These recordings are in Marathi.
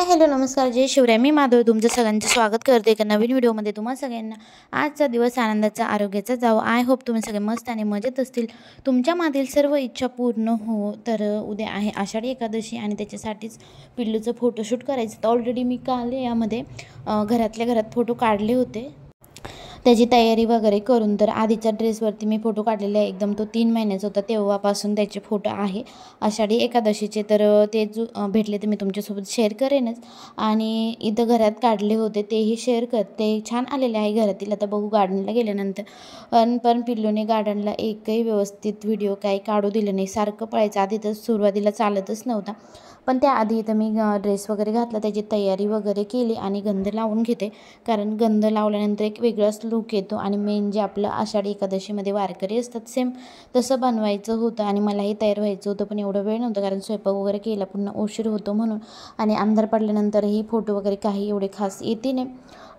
हॅलो नमस्कार, जय शिवराय. मी माधव तुमचं सगळ्यांचं स्वागत करते एका नवीन व्हिडिओमध्ये. तुम्हा सगळ्यांना आजचा दिवस आनंदाचा आरोग्याचा जावो. आय होप तुम्ही सगळे मस्त आणि मजेत असतील. तुमच्या मागील सर्व इच्छा पूर्ण हो. तर उद्या आहे आषाढी एकादशी आणि त्याच्यासाठीच पिल्लूचं फोटोशूट करायचं. तर ऑलरेडी मी काल यामध्ये घरातल्या घरात फोटो काढले होते, त्याची तयारी वगैरे करून. तर आधीच्या ड्रेसवरती मी फोटो काढलेले आहे. एकदम तो 3 महिन्याचा होता तेव्हापासून त्याचे फोटो आहे आषाढी एकादशीचे. तर ते भेटले तर मी तुमच्यासोबत शेअर करेनच. आणि इथं घरात काढले होते तेही शेअर करते. छान आलेले आहे घरातील. आता बघू गार्डनला गेल्यानंतर. पण पिल्लूने गार्डनला एकही व्यवस्थित व्हिडिओ काही काढू दिले नाही. सारखं पळायचं. आधी तर सुरुवातीला चालतच नव्हता, पण त्याआधी इथं मी ड्रेस वगैरे घातला, त्याची तयारी वगैरे केली आणि गंध लावून घेते. कारण गंध लावल्यानंतर एक वेगळाच लूक येतो. आणि मेन जे आपलं आषाढी एकादशीमध्ये वारकरी असतात सेम तसं बनवायचं होतं. आणि मलाही तयार व्हायचं होतं, पण एवढं वेळ नव्हतं कारण स्वयंपाक वगैरे केला, पुन्हा उशीर होतो म्हणून. आणि अंधार पडल्यानंतरही फोटो वगैरे काही एवढे खास येते नाही.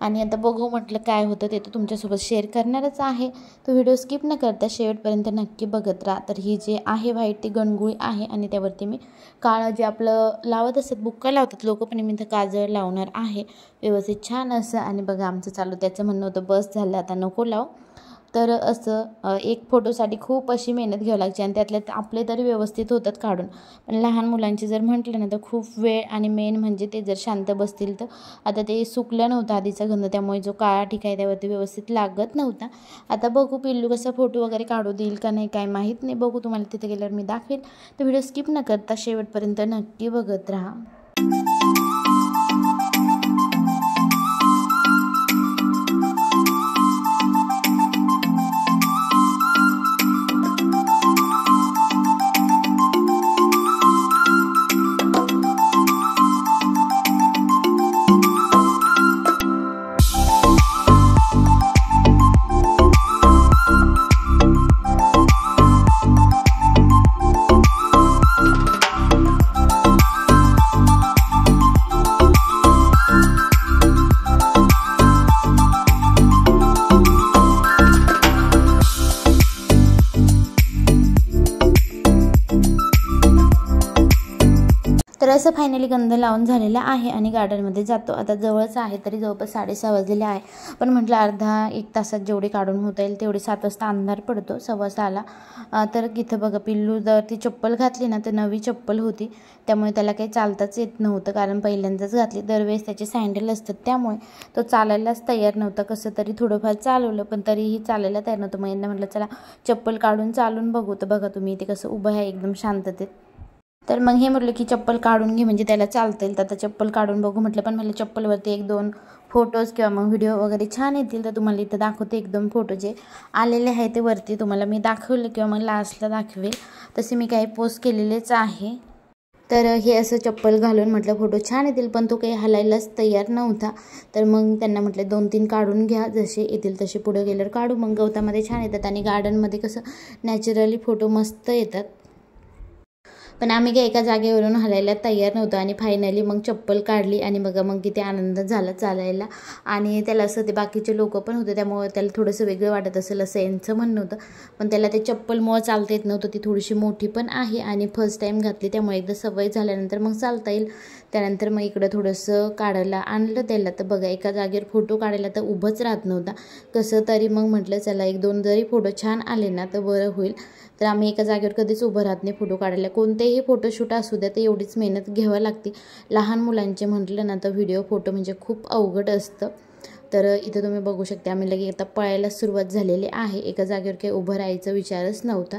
आणि आता बघू म्हटलं काय होतं ते तर तुमच्यासोबत शेअर करणारच आहे. तो व्हिडिओ स्किप न करता शेवटपर्यंत नक्की बघत राहा. तर ही जे आहे व्हाईट ती गणगुळी आहे आणि त्यावरती मी काळं जे आपलं लावत असतात, बुक्का लावतात लोक, पण मी तर काजळ लावणार आहे व्यवस्थित छान असं. आणि बघा आमचं चालू, त्याचं म्हणणं होतं बस झालं आता नको लाव. तर असं एक फोटोसाठी खूप अशी मेहनत घ्यावी लागते आणि त्यातल्यात आपले तरी व्यवस्थित होतात काढून. पण लहान मुलांचे जर म्हटलं ना तर खूप वेळ. आणि मेन म्हणजे ते जर शांत बसतील तर आता ते सुकलं नव्हतं आधीचा गंध, त्यामुळे जो काळा ठिकाय त्यावरती व्यवस्थित लागत नव्हता. आता बघू पिल्लू कसा फोटो वगैरे काढू देईल का नाही काय माहीत नाही. बघू, तुम्हाला तिथे गेल्यावर मी दाखवेल. तर व्हिडिओ स्किप न करता शेवटपर्यंत नक्की बघत राहा. तर असं फायनली गंध लावून झालेला आहे आणि गार्डनमध्ये जातो. आता जवळच आहे, तरी जवळपास 6:30 वाजलेले आहे. पण म्हटलं अर्धा एक तासात जेवढे काढून होता येईल तेवढे. 7 वाजता अंधार पडतो, 6:15ला. तर इथं बघा पिल्लू जर ती चप्पल घातली ना तर नवी चप्पल होती, त्यामुळे त्याला काही चालताच येत नव्हतं कारण पहिल्यांदाच घातली. दरवेळेस त्याचे सँडल असतात त्यामुळे तो चालायलाच तयार नव्हता. कसं तरी थोडंफार चालवलं पण तरीही चालायला तयार नव्हतं. मग यांना म्हटलं चला चप्पल काढून चालून बघू. तर बघा तुम्ही इथे कसं उभं आहे एकदम शांततेत. तर मग हे म्हटलं की चप्पल काढून घे म्हणजे त्याला चालता येईल. तर आता चप्पल काढून बघू म्हटलं. पण म्हटलं चप्पलवरती 1-2 फोटोज किंवा मग व्हिडिओ वगैरे छान येतील तर तुम्हाला इथं दाखवते. 1-2 फोटो जे आलेले आहे ते वरती तुम्हाला मी दाखवलं किंवा मग लास्टला दाखवेल. तसे मी काही पोस्ट केलेलेच आहे. तर हे असं चप्पल घालून म्हटलं फोटो छान येतील, पण तो काही हलायलाच तयार नव्हता. तर मग त्यांना म्हटलं 2-3 काढून घ्या, जसे येतील तसे पुढे गेल्यावर काढू. मग गवतामध्ये छान येतात आणि गार्डनमध्ये कसं नॅचरली फोटो मस्त येतात. पण आम्ही काही एका जागेवरून हलायला तयार नव्हतो. आणि फायनली मग चप्पल काढली आणि बघा मग किती आनंद झाला चालायला. आणि त्याला असं ते बाकीचे लोक पण होते त्यामुळे त्याला थोडंसं वेगळं वाटत असेल असं यांचं म्हणणं होतं. पण त्याला ते चप्पलमुळं चालता येत नव्हतं. ती थोडीशी मोठी पण आहे आणि फर्स्ट टाईम घातली त्यामुळे एकदा सवय झाल्यानंतर मग चालता येईल. त्यानंतर मग इकडं थोडंसं काढायला आणलं त्याला. तर बघा एका जागेवर फोटो काढायला तर उभंच राहत नव्हता. कसं तरी मग म्हटलं चला 1-2 जरी फोटो छान आले ना तर बरं होईल. तर आम्ही एका जागेवर कधीच उभं राहत नाही फोटो काढायला. कोणतेही फोटोशूट असू द्या तर एवढीच मेहनत घ्यावी लागते. लहान मुलांचे म्हटलं ना तर व्हिडिओ फोटो म्हणजे खूप अवघड असतं. तर इथं तुम्ही बघू शकता आम्ही लगेच आता पळायला सुरुवात झालेली आहे. एका जागेवर काही उभं राहायचा विचारच नव्हता.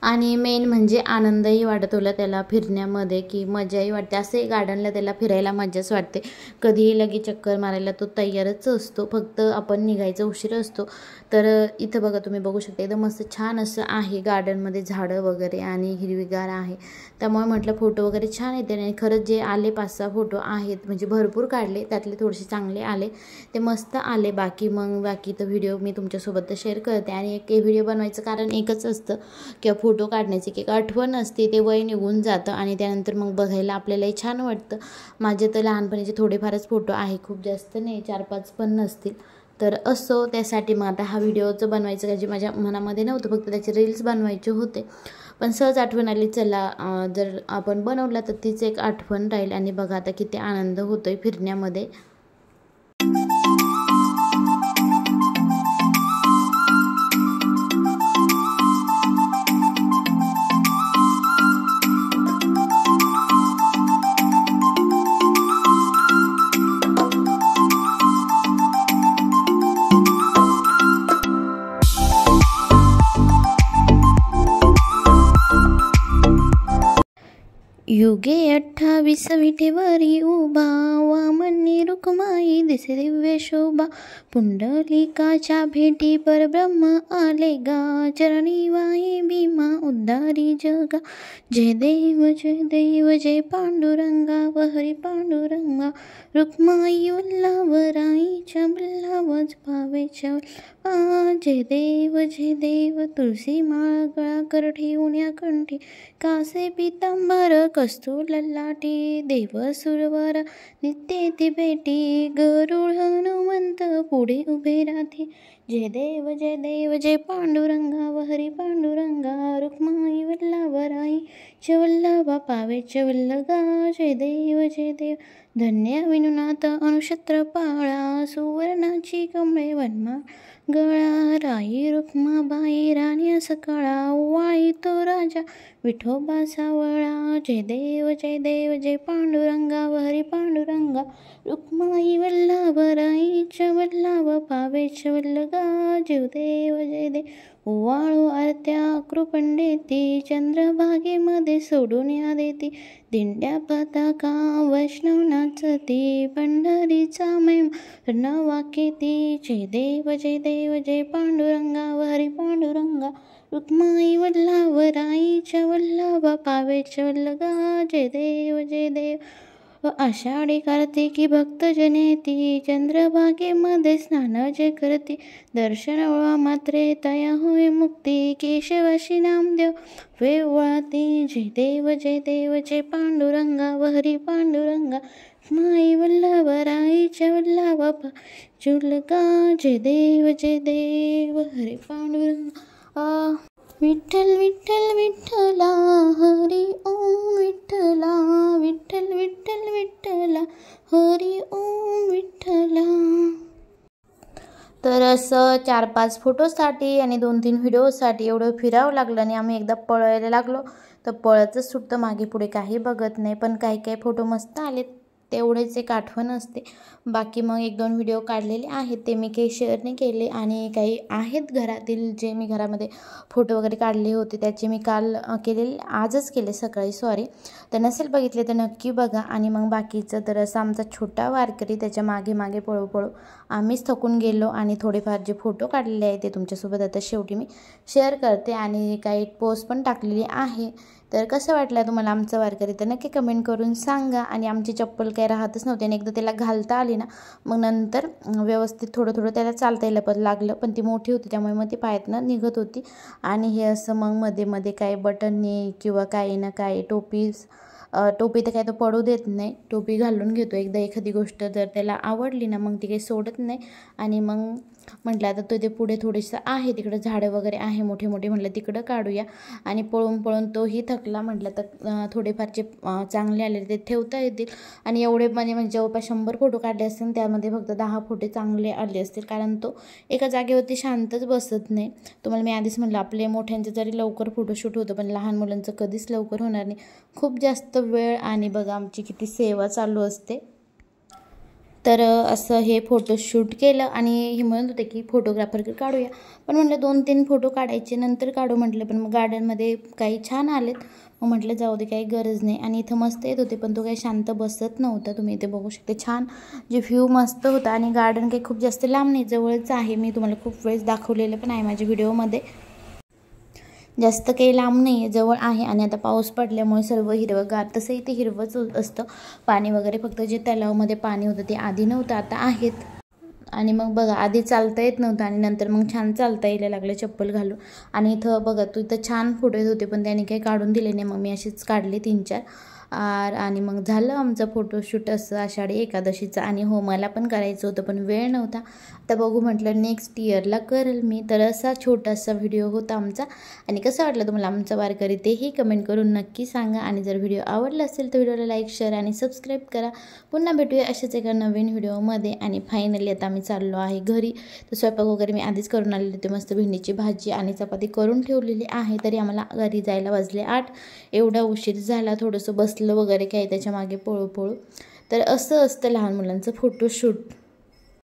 आणि मेन म्हणजे आनंदही वाटत होता त्याला फिरण्यामध्ये, की मजाही वाटते. असे गार्डनला त्याला फिरायला मजाच वाटते. कधीही लगेच चक्कर मारायला तो तयारच असतो, फक्त आपण निघायचा उशीर असतो. तर इथं बघा तुम्ही बघू शकता एकदम मस्त छान असं आहे गार्डनमध्ये, झाडं वगैरे आणि हिरवीगार आहे. त्यामुळे म्हटलं फोटो वगैरे छान येते. आणि खरंच जे आले 5-6 फोटो आहेत म्हणजे भरपूर काढले, त्यातले थोडेसे चांगले आले, ते मस्त आले. बाकी तर व्हिडिओ मी तुमच्यासोबत शेअर करते. आणि एक व्हिडिओ बनवायचं कारण एकच असतं किंवा फोटो काढण्याची एक आठवण असते. ते वय निघून जातं आणि त्यानंतर मग बघायला आपल्यालाही छान वाटतं. माझे तर लहानपणीचे थोडेफारच फोटो आहे, खूप जास्त नाही, 4-5 पण नसतील. तर असो त्यासाठी मग आता हा व्हिडिओचं बनवायचं काही माझ्या मनामध्ये नव्हतं, फक्त त्याचे रील्स बनवायचे होते. पण सहज आठवण आली, चला जर आपण बनवला तर तीच एक आठवण राहील. आणि बघा आता किती आनंद होतोय फिरण्यामध्ये. युगे 28 विठेवरी उभा, वामनी रुक्माई दिसे दिव्य शोभा. पुंडलिकाच्या भेटी परब्रह्म आले गा, चरणी वाही भीमा उद्धारी जगा. जय देव जय पांडुरंगा, हरी पांडुरंगा. रुक्माई वल्लभराईच्या बल्लावच भावेच्या. जय देव तुळसी माळ गळा कर ठेवून या कंठी, कासे पितांबर कस्तूर ललाटी. देव सुरवर नित्य ती भेटी, गरुड हनुमंत पुढे उभे राहते. जय देव जय पांडुरंगा, हरी पांडुरंगा. रुक्माई वल्लभराई वल्लभा पावेच्या वल्लगा. जय देव धन्य विनुनाथ अनुक्षत्र पाळा, सुवर्णाची कमळे वनमा गळा. राई रुक्माबाई राणी सकाळा, वाई तो राजा विठोबा सावळा. जय देव जय पांडुरंगा, हरी पांडुरंगा. रुक्माई वल्लभराईच्या वल्लभ पावेच्या वल्लगा. जय देव वाळू आरत्या कृपंडेती, चंद्रभागेमध्ये सोडून या देती. दिंड्या पताका वैष्णव नाचती, पंढरीचा महिमा वाकेती. जय देव जय पांडुरंगा, हरी पांडुरंगा. रुक्माई वल्लभराईच्या वल्लभा पावेच्या वल्लगा. जय देव आषाढी कार्तिकी भक्तजनेती, चंद्रभागेमध्ये स्नान जे करती. दर्शन वळवा मात्रे तया होय मुक्ती, केशवाशी नामदेव वे वळती. जय देव जय पांडुरंगा, हरी पांडुरंगा. रुक्माई वल्लभराईच्या वल्लभा पावेच्या वल्लगा. जय देव हरी पांडुरंगा. विठ्ठल विठ्ठला हरी ओम विठ्ठला, विठ्ठल विठ्ठला हरी ओम विठ्ठला. तर असं 4-5 फोटोसाठी आणि 2-3 व्हिडिओसाठी एवढं फिरावं लागलं. आणि आम्ही एकदा पळायला लागलो तर पळतच सुटतं, मागे पुढे काही बघत नाही. पण काही फोटो मस्त आलेत, तेवढेच एक आठवण असते. बाकी मग 1-2 व्हिडिओ काढलेले आहेत, ते मी काही शेअर नाही केले. आणि काही आहेत घरातील जे मी घरामध्ये फोटो वगैरे काढले होते, त्याचे मी काल केलेले, आजच केले सकाळी, सॉरी. तर नसेल बघितले तर नक्की बघा. आणि मग बाकीचं तर असं आमचा छोटा वारकरी, त्याच्या मागे पळू आम्हीच थकून गेलो. आणि थोडेफार जे फोटो काढलेले आहे ते तुमच्यासोबत आता शेवटी मी शेअर करते. आणि काही पोस्ट पण टाकलेली आहे. तर कसं वाटलं तुम्हाला आमचं वारकरी तर नक्की कमेंट करून सांगा. आणि आमची चप्पल काही राहतच नव्हती, आणि एकदा त्याला घालता आली ना मग नंतर व्यवस्थित थोडं त्याला चालता यायला पण लागलं. पण ती मोठी होती त्यामुळे मग ती पायातनं निघत होती. आणि हे असं मग मध्ये काही बटननी किंवा काही ना काही टोपी तर काय तो पडू देत नाही, टोपी घालून घेतो. एकदा एखादी गोष्ट जर त्याला आवडली ना मग ती काही सोडत नाही. आणि मग म्हटलं आता तो ते पुढे थोडंसं आहे, तिकडं झाडं वगैरे आहे मोठे म्हटलं तिकडं काढूया. आणि पळून तोही थकला. म्हटलं तर थोडेफार जे चांगले आले ते ठेवता येतील. आणि एवढे म्हणजे जवळपास 100 फोटो काढले असतील, त्यामध्ये फक्त 10 फोटो चांगले आले असतील, कारण तो एका जागेवरती शांतच बसत नाही. तुम्हाला मी आधीच म्हटलं आपले मोठ्यांचे जरी लवकर फोटोशूट होतं पण लहान मुलांचं कधीच लवकर होणार नाही, खूप जास्त वेळ. आणि बघा आमची किती सेवा चालू असते. तर असं हे फोटोशूट केलं. आणि हे म्हणत होते की फोटोग्राफर काढूया, पण म्हटलं 2-3 फोटो काढायचे नंतर काढू म्हटलं. पण मग गार्डनमध्ये काही छान आलेत, मग म्हटलं जाऊ दे काही गरज नाही. आणि इथं मस्त येत होते पण तो काही शांत बसत नव्हता. तुम्ही इथे बघू शकते छान जे व्ह्यू मस्त होता. आणि गार्डन काही खूप जास्त लांब नाही, जवळच आहे. मी तुम्हाला खूप वेळेस दाखवलेलं पण आहे माझ्या व्हिडिओमध्ये, जास्त काही लांब नाही आहे, जवळ आहे. आणि आता पाऊस पडल्यामुळे सर्व हिरवंगार, तसं इथे हिरवंच असतं पाणी वगैरे, फक्त जे तलावामध्ये पाणी होतं ते आधी नव्हतं आता आहेत. आणि मग बघा आधी चालता येत नव्हतं आणि नंतर मग छान चालता यायला लागलं चप्पल घालून. आणि इथं बघा तू इथं छान फोटो येत होते पण त्याने काही काढून दिले नाही, मग मी अशीच काढले 3-4. आणि मग झालं आमचं फोटोशूट असं आषाढी एकादशीचं. आणि हो, मला पण करायचं होतं पण वेळ नव्हता. आता बघू म्हटलं नेक्स्ट इयरला करेल मी. तर असा छोटासा व्हिडिओ होता आमचा. आणि कसं वाटलं तुम्हाला आमचा वारकरी तेही कमेंट करून नक्की सांगा. आणि जर व्हिडिओ आवडला असेल तर व्हिडिओला लाईक, शेअर आणि सबस्क्राईब करा. पुन्हा भेटूया अशाच एका नवीन व्हिडिओमध्ये. आणि फायनली आता आम्ही चाललो आहे घरी. तर स्वयंपाक वगैरे मी आधीच करून आलेली होती. मस्त भेंडीची भाजी आणि चपाती करून ठेवलेली आहे. तरी आम्हाला घरी जायला वाजले 8. एवढा उशीर झाला. थोडंसं बसलं वगैरे काय त्याच्या मागे पळू. तर असं असतं लहान मुलांचं फोटोशूट.